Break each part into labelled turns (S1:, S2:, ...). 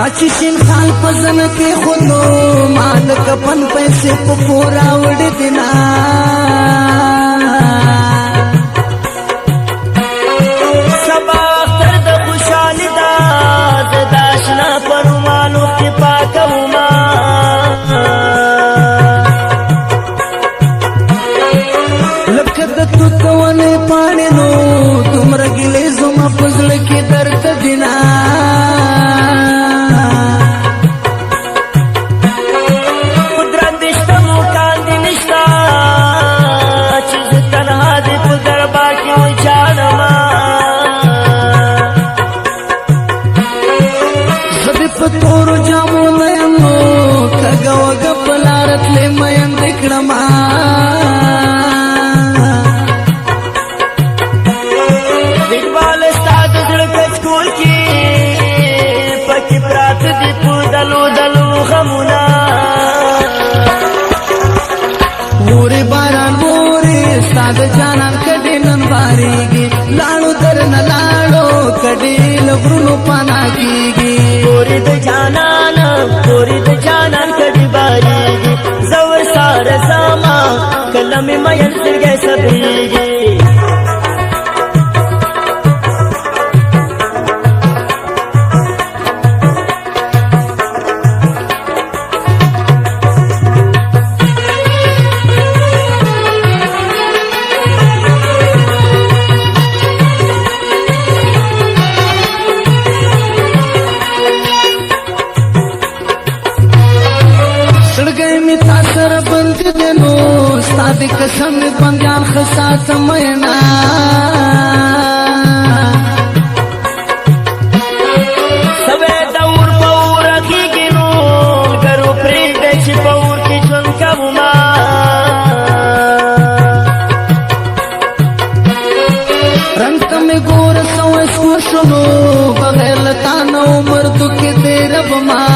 S1: پچیشن خال پزن کے خودو مال کپن پیسے پورا وڑ دینا
S2: سبا اختر د خوشحالی دا داشنا پر مالو کی پاکو ما
S1: لکد تو کونے پانے نو تم رگلے زما پزل کی درد دینا پتورو جامو نیمو کگا وگا پلارت لے مین دکڑما
S2: اقبال استاد زڑکت کول کی پکی پرات دی پو دلو دلو غمونا
S1: ووری باران ووری استاد جانان کڑی نن باریگی لانو درن لانو کڑی لبرونو پانا کیگی
S2: پوری د جانان کڑی باریگی زور سار زاما کلمی مین سرگے سبریگی
S1: سر بند دنو استاد قسم بندیان خسات مینا
S2: سوے دور پور کی گنو کرو پریدش پور کی چون کبما
S1: رنگ میں گور سوے سوشنو بغیر لتانو مردو کے دیر بما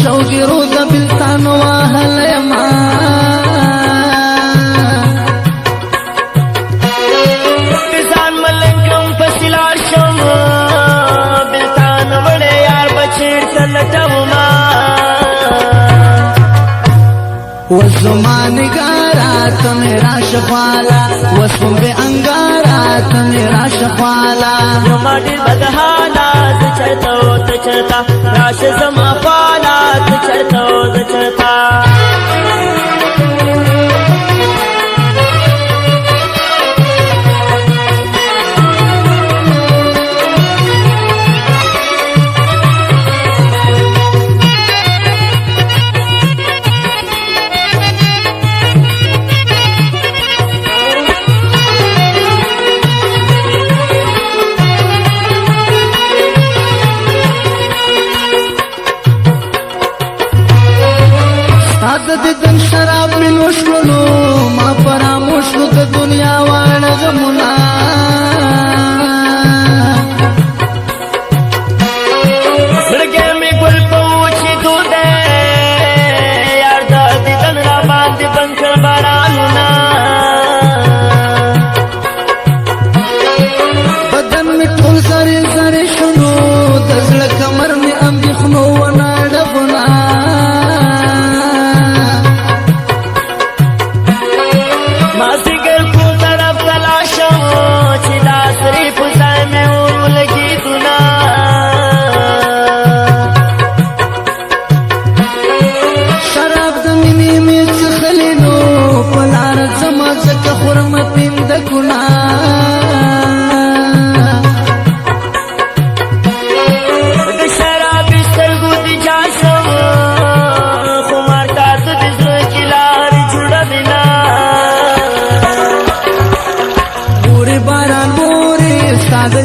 S1: شوقی روزا بلتانو آہل یما
S2: بزان ملنگم پسیلار شم بلتان وڑے یار بچیر تلتو ما
S1: وزمان گارات میرا شفالا وسم بے انگارات میرا شفالا
S2: نماڈی بدحالا چرتا چرتا راش زما پالا چرتا چرتا
S1: دن شراب میں نوشلو ما پراموشلو د دنیا وانا غمنا
S2: سڑگے میں گل پوچھی تو دے یار دادی دن را باندی بنکر بارانونا
S1: بدن میں ٹھول سارے سارے شنو دزل کمر میں اندیخنو ونا ڈبنا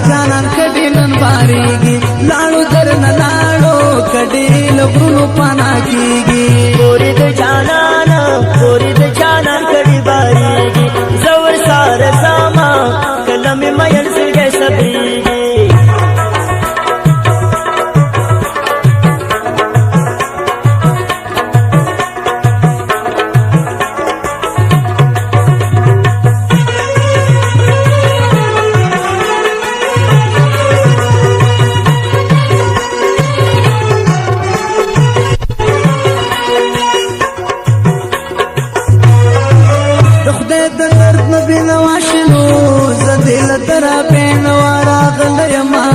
S1: جانان کدی نن باریگی لاړو درن لاړو کدی لبرونو پانا کیگی
S2: پوری د جانان کدی باریگی زور سار زاما کلم مین سرگے سبریگی
S1: خدای د درد نبی نواشنو زدل تر بینوارا غلیما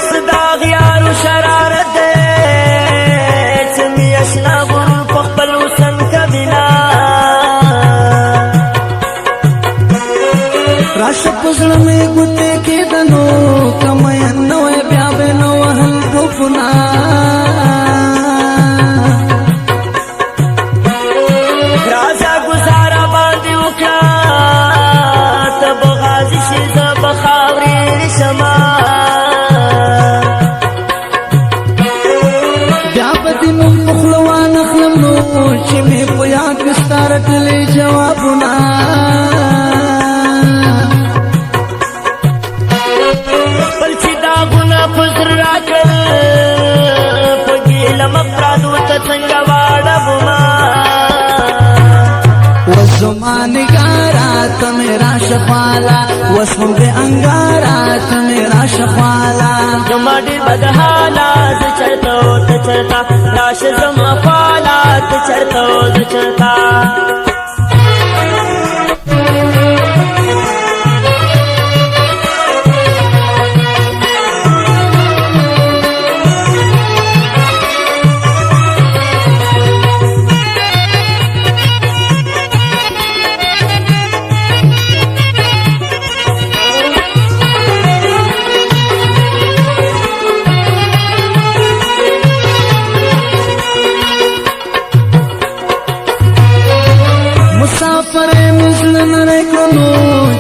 S2: صدا غیار و شرارت دے چمی اشنا غرور پخبل وسن کبینا
S1: راشه پزړه مې ګوتې کېدنو کمین نوې بیا به نو وهل ټوپونه
S2: راځه ګزاره باندې وکړه ته به غازي شې زه به خاورې شمه
S1: بیا به دې نوم په خوله وانخلم نو چې مې په یاد کې ستا رټلې جوابونه زمانگارا تمیرا شفالا وسم بے انگارا تمیرا شفالا
S2: زما ډېر بد حالات چرته و ته چرته راشه زما فالات چرته و زه چرته
S1: مسافر مزل نره کنو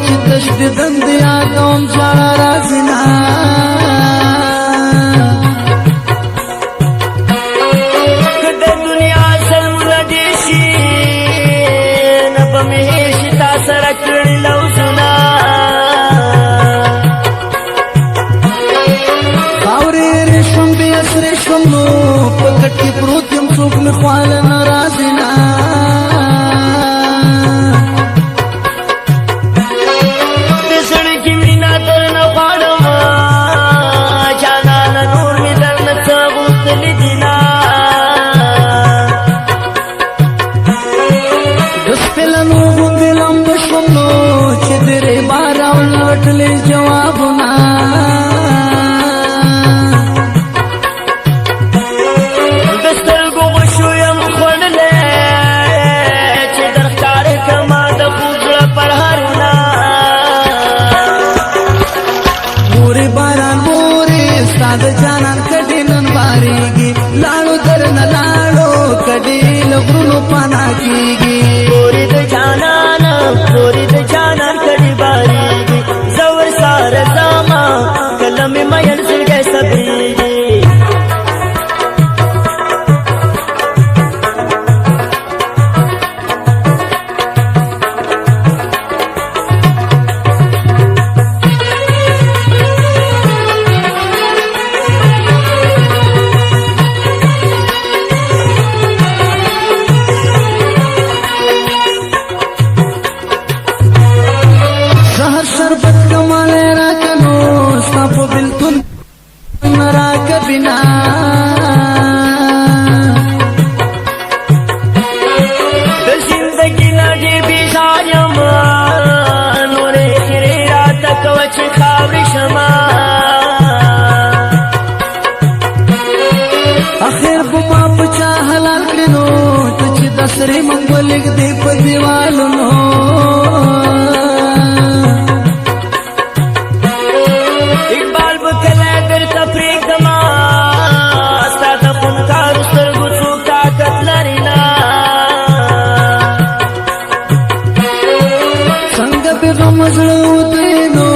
S1: چی تشدیدن دیا دوم جارا رازینا
S2: کده دنیا سلم لدیشی نبا مهیشی تا سرکڑی لوزنا
S1: خاوری ریشم بیس ریشم نو پکٹ کی پروت یم سوک می خوال نرازینا جوابنا دسترګو غشو يم خړلې چې درکار کما د خوږه پر هرنا مورې باران مورې ساده جانان کډې نن باریږي لاړو درن لاړو کډې لغرونو پانا کیږي مورې د جانان کډې باریږي رزاما کلم مین زرگے سبریگی زهر شربت کماله راکنو ستا بلتون راک بنا د زندگی نډې بیزایم نورې خیرې راته کوه چې خاورې شمه اخر به ما په چا حلال کړې نو ته چې د سرې منګول ږدې په دیوالونو مزړو دینو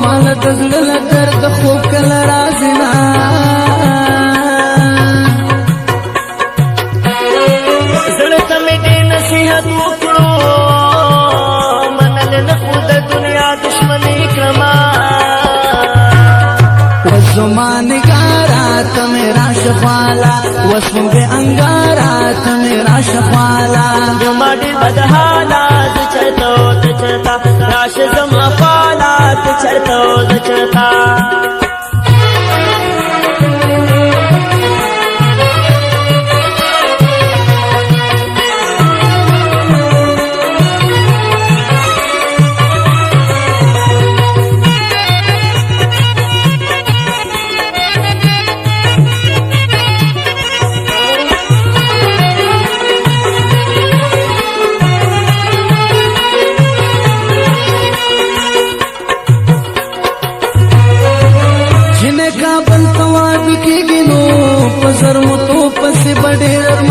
S1: مال د زړه درد خو کله رازینا زړه ته مې دې نصیحت وکړو منل نه خو د دنیا دشمنی کړما وزمانګارا ته میرا شفالا وسم بے انګارا ته میرا شفالا زما ډېر بد حالات چرته و ته چرته راشه زما فالات چرته و زه چرته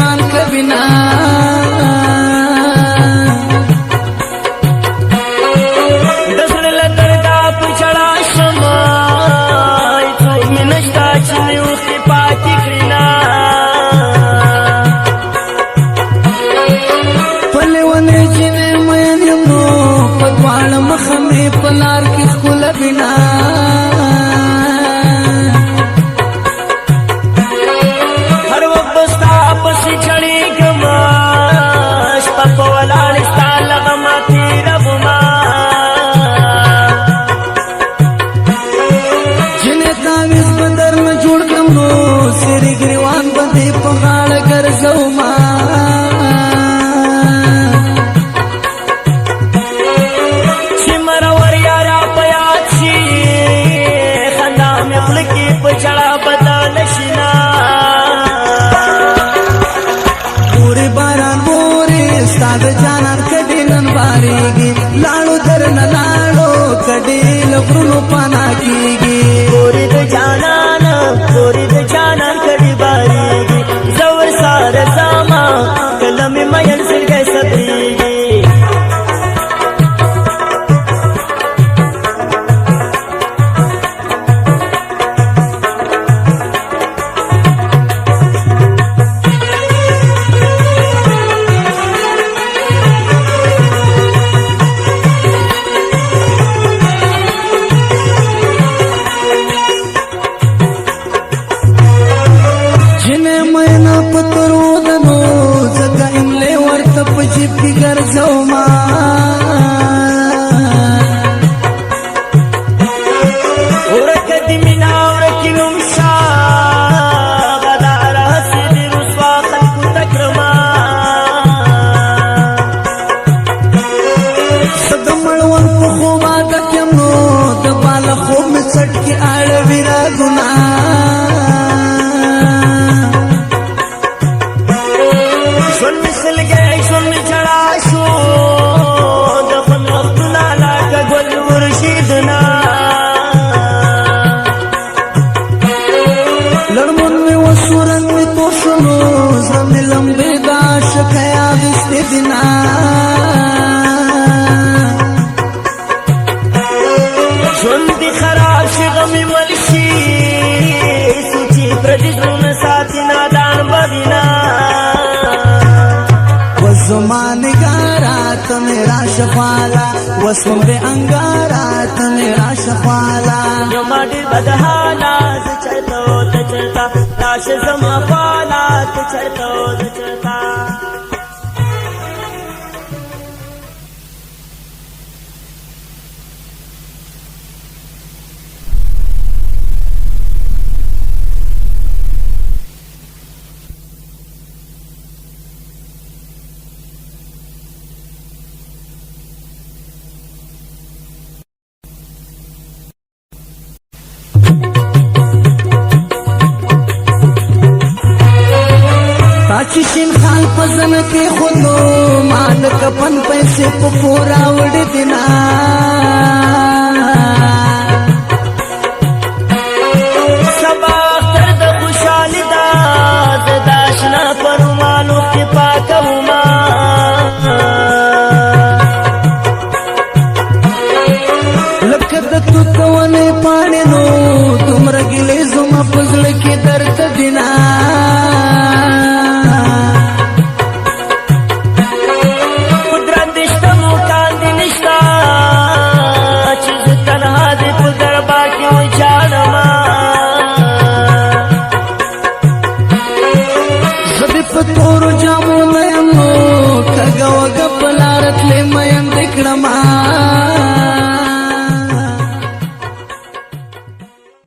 S1: ګمان کوي نه
S2: د زړه له درده په چړا شمه څوک مې نشته چې مې اوښکې پاکې کړي نه
S1: په لیونۍ جینۍ مین یم نو په دواړه مخه مې په لار کې ښکله بنا
S2: هر وخت به ستا پسې چړېږمه شپه په ولاړې ستا له غمه تېرومه
S1: جینۍ تعویض به درنه جوړ کړم نو سرې ګریوان به دې په غاړه ګرځومه
S2: چې مرور یارا په یاد شي خندا مې خوله کې په ژړا بدله شي نه
S1: پورې باران مورې ستا د جانان کډې نن بارېږي لاړو درنه لاړو کډې له غرونو پناه کېږي
S2: پورې د جانان کډې بارېږي زه ورسره ځمه کله مې مین زړګی صبرېږي
S1: جینۍ مینا په تورو دنو ځکه املې ورته په جیب کې ګرځومه
S2: ورکه دې مینه ورکې نوم شه غداره هسې دې رسوا خلکو ته کړمه
S1: زه د مړوند په خوب عادت یم نو د باله خوب مې څټ کې اړوي راګونه
S2: ژوند مې سلګی ژوند مې جړا شو د خوند وختونه لکه ګل ورشیدونه
S1: لړمون مې وشو رنګ مې تور شو نو زړه مې لمبې د عاشقۍ اخیستې دي نه
S2: ژوند دې خراب شي غم مې مل شي سوچي پردي زړونه ساتي نادان بدینا
S1: وزما نگارا ته مې راشه خواله وسوم بې انګاره ته مې راشه خواله
S2: یما ډېر بد حالات چرته و ته چرته راشه زما خالات چرته و ته چرته
S1: چې شین خال په زنه کې خودو مال کفن پیسې په پورا وړې دي نه
S2: سبا اختر د خوشحالي ده زه د اشنا په رومالو کې پاکومه
S1: لکه د توت ونې پاڼې نو دومره ګیلې زما په زړه کې درته دي نه په تورو جامو نه یم نو کږه وږه په لاره تلې مین دې کړمه